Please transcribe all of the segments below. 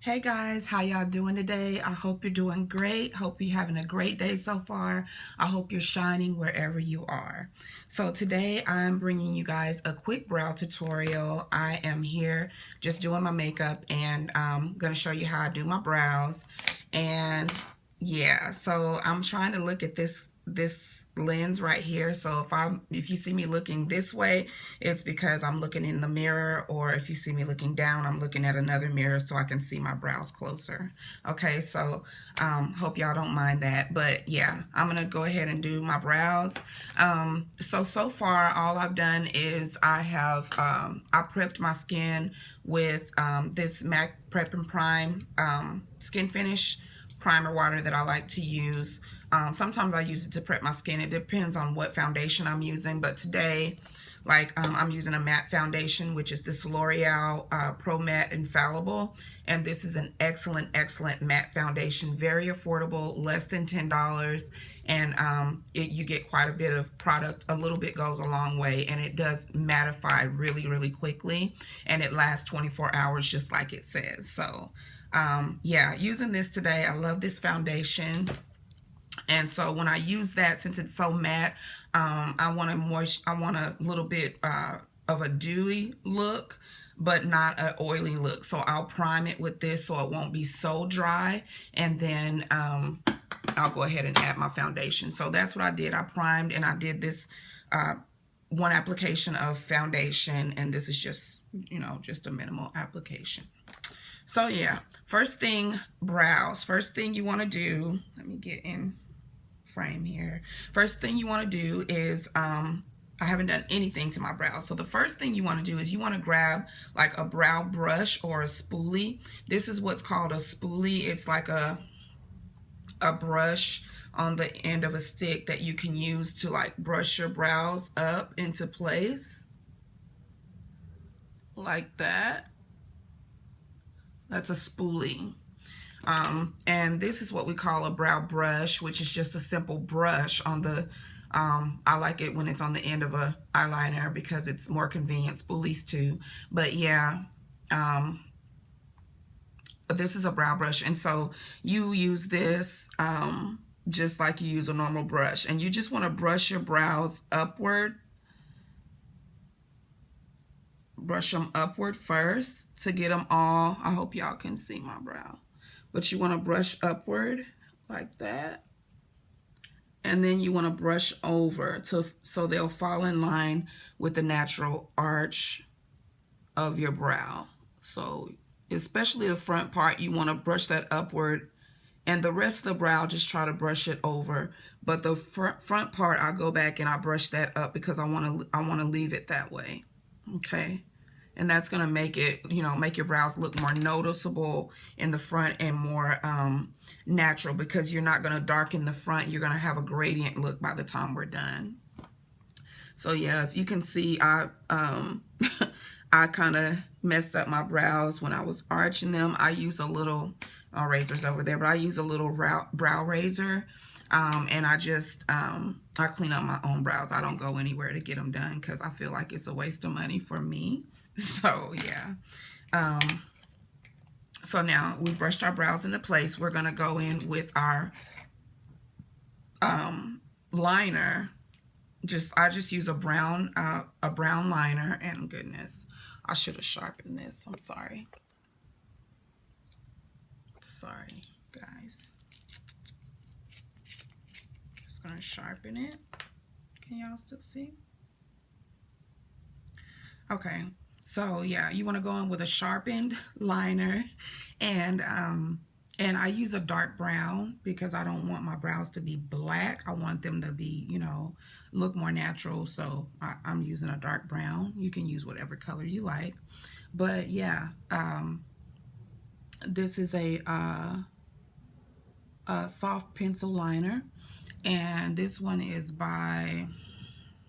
Hey guys, how y'all doing today? I hope you're doing great. Hope you're having a great day so far. I hope you're shining wherever you are. So today I'm bringing you guys a quick brow tutorial. I am here just doing my makeup and I'm going to show you how I do my brows. And yeah, so I'm trying to look at this lens right here. So if you see me looking this way, it's because I'm looking in the mirror, or if you see me looking down, I'm looking at another mirror so I can see my brows closer. Okay, so hope y'all don't mind that. But yeah, I'm gonna go ahead and do my brows. So far all I've done is I prepped my skin with this MAC Prep and Prime skin finish primer water that I like to use. Sometimes I use it to prep my skin. It depends on what foundation I'm using, but today, I'm using a matte foundation, which is this L'Oreal Pro Matte Infallible, and this is an excellent matte foundation. Very affordable, less than $10, and you get quite a bit of product. A little bit goes a long way, and it does mattify really quickly, and it lasts 24 hours just like it says. So yeah, using this today. I love this foundation. And so when I use that, since it's so matte, I want a little bit of a dewy look, but not an oily look. So I'll prime it with this so it won't be so dry. And then I'll go ahead and add my foundation. So that's what I did. I primed and I did this one application of foundation. And this is just, just a minimal application. So yeah, first thing, brows. First thing you want to do, let me get in frame here. First thing you want to do is, I haven't done anything to my brows. So the first thing you want to do is you want to grab like a brow brush or a spoolie. This is what's called a spoolie. It's like a brush on the end of a stick that you can use to like brush your brows up into place. Like that. That's a spoolie. And this is what we call a brow brush, which is just a simple brush on the, I like it when it's on the end of a eyeliner because it's more convenient, spoolies too. But yeah, this is a brow brush. And so you use this just like you use a normal brush. And you just want to brush your brows upward. Brush them upward first to get them all. I hope y'all can see my brow. But you want to brush upward like that. And then you want to brush over so they'll fall in line with the natural arch of your brow. So especially the front part, you want to brush that upward, and the rest of the brow, just try to brush it over. But the front part, I'll go back and I brush that up because I want to leave it that way. Okay. And that's going to make it, make your brows look more noticeable in the front and more natural, because you're not going to darken the front. You're going to have a gradient look by the time we're done. So yeah, if you can see, I kind of messed up my brows when I was arching them. I use a little, razor's over there, but I use a little brow razor. And I just, I clean up my own brows. I don't go anywhere to get them done because I feel like it's a waste of money for me. So yeah. So now we brushed our brows into place. We're going to go in with our liner. I just use a brown liner, and goodness, I should have sharpened this. I'm sorry. Sorry, guys. Just going to sharpen it. Can y'all still see? Okay. So yeah, you want to go in with a sharpened liner, and I use a dark brown because I don't want my brows to be black. I want them to be, look more natural. So I'm using a dark brown. You can use whatever color you like. But yeah, this is a soft pencil liner. And this one is by,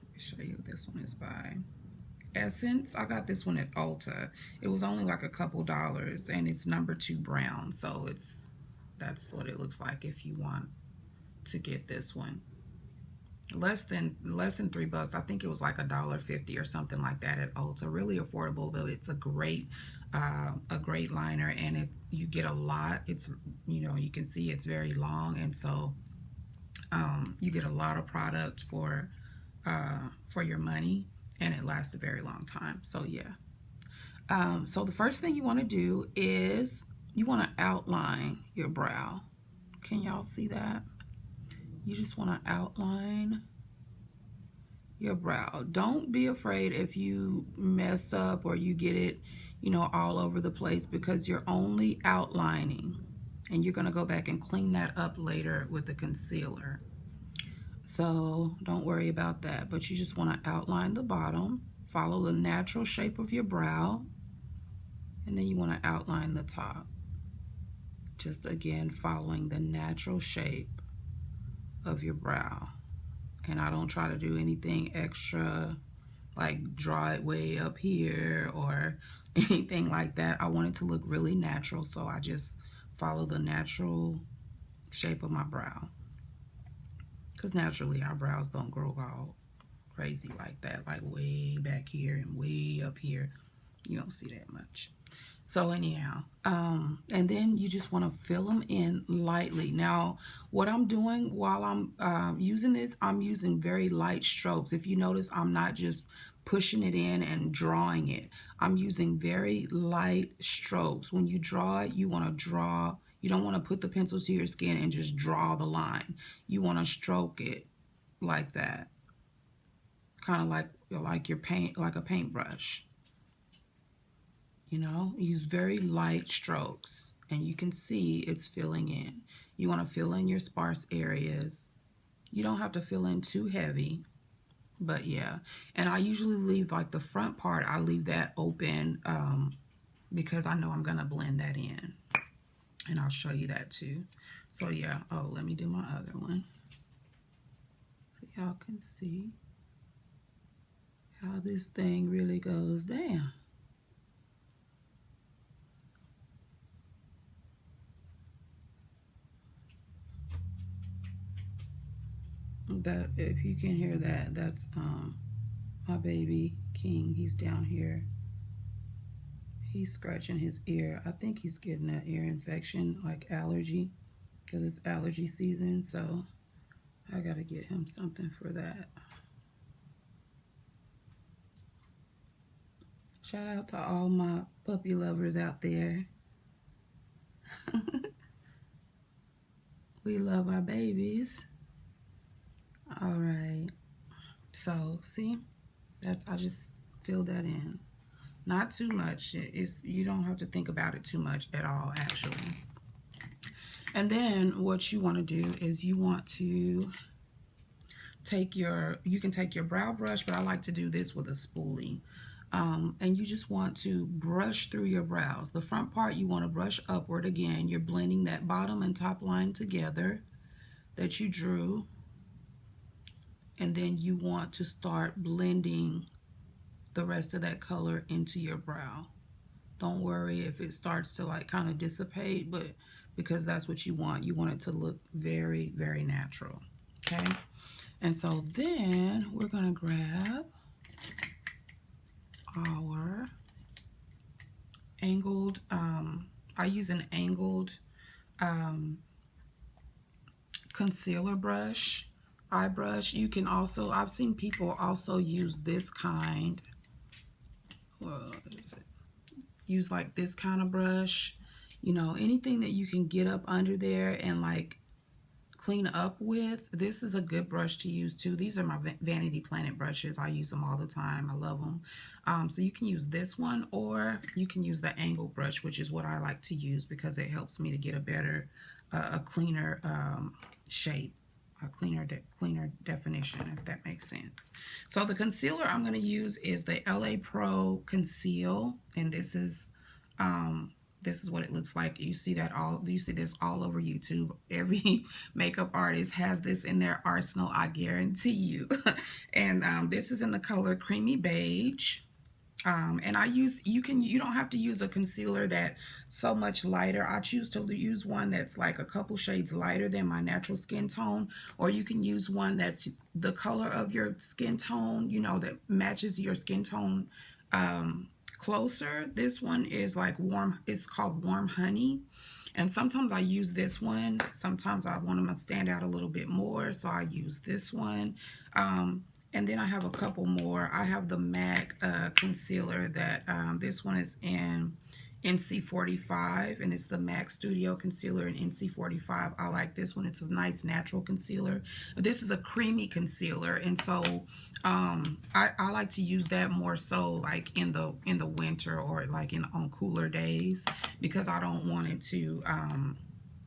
let me show you, this one is by Essence. I got this one at Ulta. It was only like a couple dollars, and it's number 2 brown. So that's what it looks like if you want to get this one. Less than $3. I think it was like $1.50 or something like that at Ulta. Really affordable, but it's a great a great liner, and you get a lot. It's, you can see it's very long, and so you get a lot of product for your money, and it lasts a very long time. So yeah. So the first thing you want to do is you want to outline your brow. Can y'all see that? You just want to outline your brow. Don't be afraid if you mess up or you get it, all over the place, because you're only outlining, and you're going to go back and clean that up later with the concealer. So don't worry about that, but you just want to outline the bottom, follow the natural shape of your brow, and then you want to outline the top. Just again, following the natural shape of your brow. And I don't try to do anything extra, like draw it way up here or anything like that. I want it to look really natural, so I just follow the natural shape of my brow. Because naturally, our brows don't grow all crazy like that, like way back here and way up here. You don't see that much. So anyhow, and then you just want to fill them in lightly. Now, what I'm doing while I'm using this, I'm using very light strokes. If you notice, I'm not just pushing it in and drawing it. I'm using very light strokes. When you draw it, you want to draw. You don't want to put the pencil to your skin and just draw the line. You want to stroke it like that, kind of like your paint, like a paintbrush. Use very light strokes, and you can see it's filling in. You want to fill in your sparse areas. You don't have to fill in too heavy, but yeah. And I usually leave like the front part, I leave that open because I know I'm going to blend that in. And I'll show you that too. So yeah, oh, let me do my other one so y'all can see how this thing really goes down. That, if you can hear that, that's my baby King. He's down here. He's scratching his ear. I think he's getting an ear infection, like allergy, because it's allergy season. So I gotta get him something for that. Shout out to all my puppy lovers out there. We love our babies. All right. So see, I just filled that in. Not too much. You don't have to think about it too much at all, actually. And then what you want to do is you want to you can take your brow brush, but I like to do this with a spoolie. And you just want to brush through your brows. The front part, you want to brush upward. Again, you're blending that bottom and top line together that you drew. And then you want to start blending the rest of that color into your brow. Don't worry if it starts to like kind of dissipate, but because that's what you want. You want it to look very, very natural. Okay? And so then we're going to grab our angled, I use an angled concealer brush, eye brush. You can also, I've seen people also use this kind. What is it? Use like this kind of brush. Anything that you can get up under there and like clean up with. This is a good brush to use too. These are my Vanity Planet brushes. I use them all the time. I love them. So you can use this one, or you can use the angle brush, which is what I like to use because it helps me to get a better, a cleaner shape, a cleaner definition, if that makes sense. So the concealer I'm going to use is the LA Pro Conceal, and this is what it looks like. You see this all over YouTube. Every makeup artist has this in their arsenal, I guarantee you. And this is in the color Creamy Beige. And you don't have to use a concealer that's so much lighter. I choose to use one that's like a couple shades lighter than my natural skin tone, or you can use one that's the color of your skin tone, that matches your skin tone closer. This one is like warm, it's called Warm Honey. And sometimes I use this one. Sometimes I want them to stand out a little bit more, so I use this one. And then I have a couple more. I have the MAC concealer that this one is in NC45, and it's the MAC Studio Concealer in NC45. I like this one. It's a nice natural concealer. This is a creamy concealer, and so I like to use that more so like in the winter or like on cooler days, because I don't want it to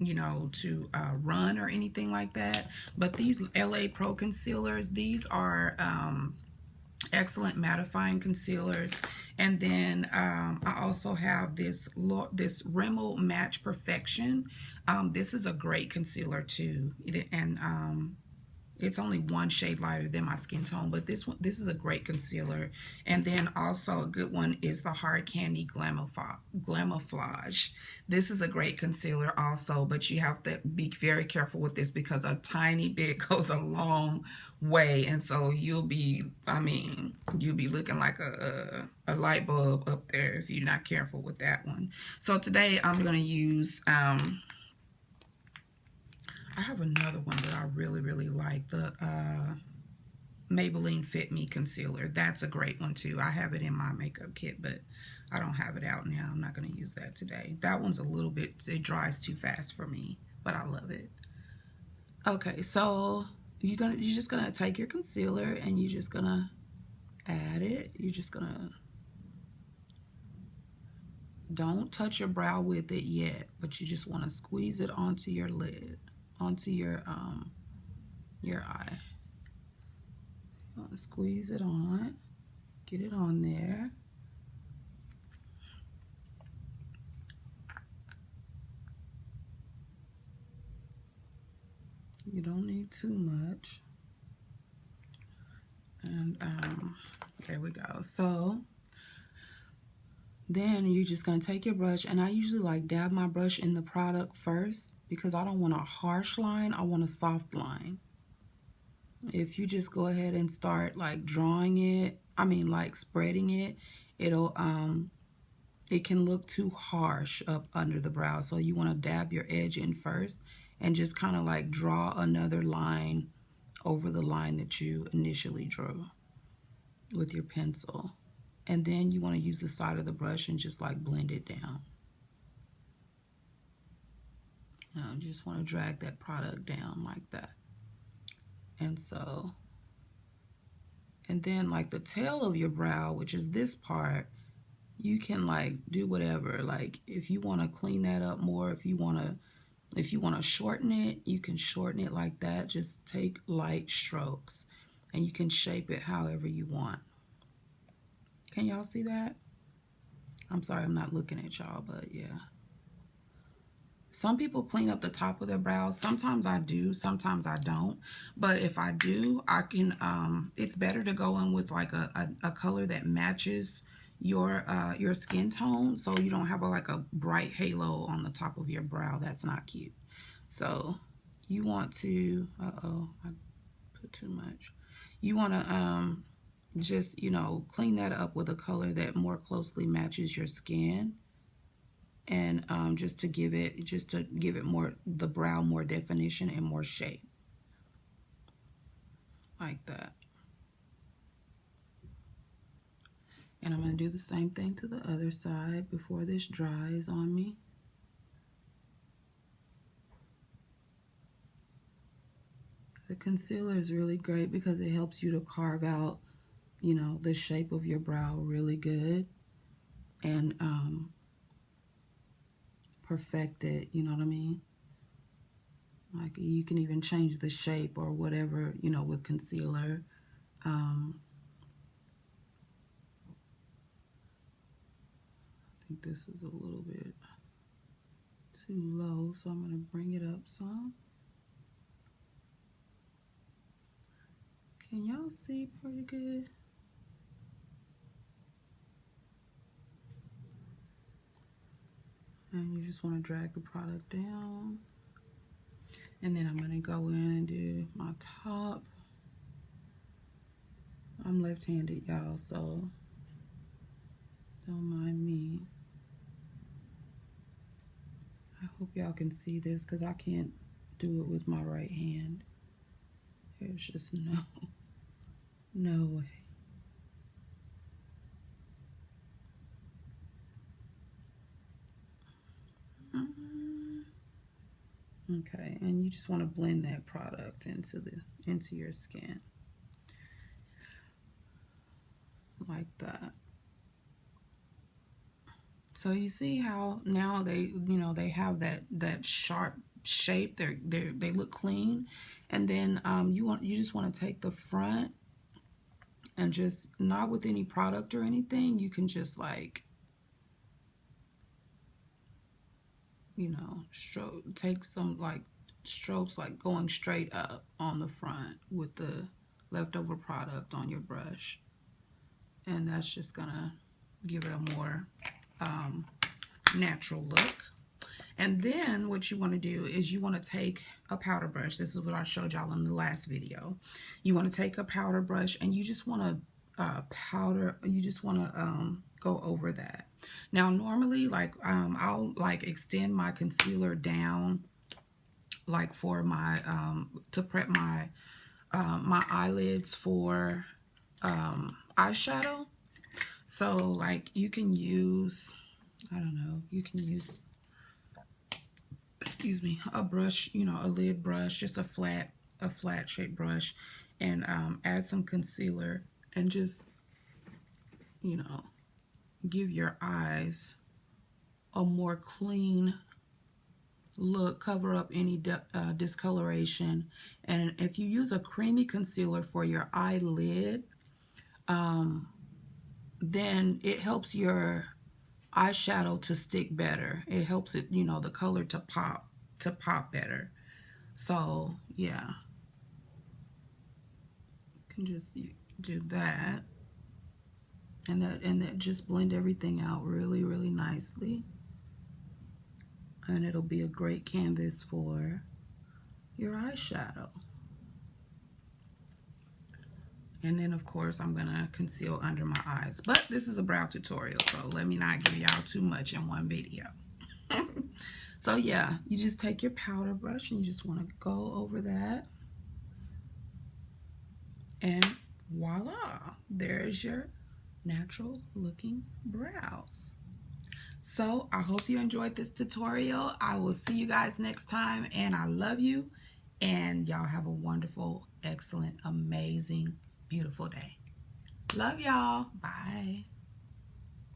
you know, to run or anything like that. But these LA Pro concealers, these are excellent mattifying concealers. And then I also have this Rimmel Match Perfection. This is a great concealer too, and it's only one shade lighter than my skin tone, but this is a great concealer. And then also a good one is the Hard Candy Glamouflage. This is a great concealer also, but you have to be very careful with this because a tiny bit goes a long way, and so you'll be looking like a light bulb up there if you're not careful with that one. So today I'm going to use I have another one that I really, really like, the Maybelline Fit Me Concealer. That's a great one too. I have it in my makeup kit, but I don't have it out now. I'm not going to use that today. That one's a little bit, it dries too fast for me, but I love it. Okay, so you're just gonna take your concealer and you're just gonna add it. You're just gonna, don't touch your brow with it yet, but you just want to squeeze it onto your lid, onto your eye. You want to squeeze it on, get it on there. You don't need too much. And there we go. So then you're just going to take your brush, and I usually like dab my brush in the product first because I don't want a harsh line, I want a soft line. If you just go ahead and start like drawing it, like spreading it, it can look too harsh up under the brow. So you want to dab your edge in first and just kind of like draw another line over the line that you initially drew with your pencil. And then you want to use the side of the brush and just like blend it down. Now you just want to drag that product down like that. And so, and then like the tail of your brow, which is this part, you can like do whatever. Like if you want to clean that up more, if you want to shorten it, you can shorten it like that. Just take light strokes and you can shape it however you want. Can y'all see that? I'm sorry, I'm not looking at y'all, but yeah. Some people clean up the top of their brows. Sometimes I do, sometimes I don't. But if I do, I can, it's better to go in with like a color that matches your skin tone, so you don't have like a bright halo on the top of your brow. That's not cute. So you want to, uh-oh, I put too much. You want to just, clean that up with a color that more closely matches your skin. And just to give it more, the brow more definition and more shape, like that. And I'm going to do the same thing to the other side before this dries on me. The concealer is really great because it helps you to carve out, the shape of your brow really good, and perfect it, you know what I mean? Like you can even change the shape or whatever, with concealer. I think this is a little bit too low, so I'm going to bring it up some. Can y'all see pretty good? And you just want to drag the product down. And then I'm going to go in and do my top. I'm left-handed, y'all, so Don't mind me. I hope y'all can see this because I can't do it with my right hand. There's just no way. Okay, and you just want to blend that product into your skin like that. So you see how now they have that sharp shape. They look clean, and then you just want to take the front and just, not with any product or anything, you can just like, take some like strokes, like going straight up on the front with the leftover product on your brush, and that's just gonna give it a more natural look. And then what you want to do is you want to take a powder brush. This is what I showed y'all in the last video. You want to take a powder brush and you just want to go over that. Now normally, like I'll like extend my concealer down, like for my to prep my my eyelids for eyeshadow. So like you can use, I don't know, you can use, excuse me, a brush, a lid brush, just a flat shaped brush, and add some concealer and just, give your eyes a more clean look, cover up any discoloration. And if you use a creamy concealer for your eyelid, then it helps your eyeshadow to stick better. It helps it, the color to pop better. So yeah, you can just do that, and that just blend everything out really, really nicely, and it'll be a great canvas for your eyeshadow. And then of course I'm gonna conceal under my eyes, but this is a brow tutorial, so let me not give y'all too much in one video. So yeah, you just take your powder brush and you just want to go over that, and voila, there's your natural looking brows. So I hope you enjoyed this tutorial. I will see you guys next time, and I love you, and y'all have a wonderful, excellent, amazing, beautiful day. Love y'all. Bye.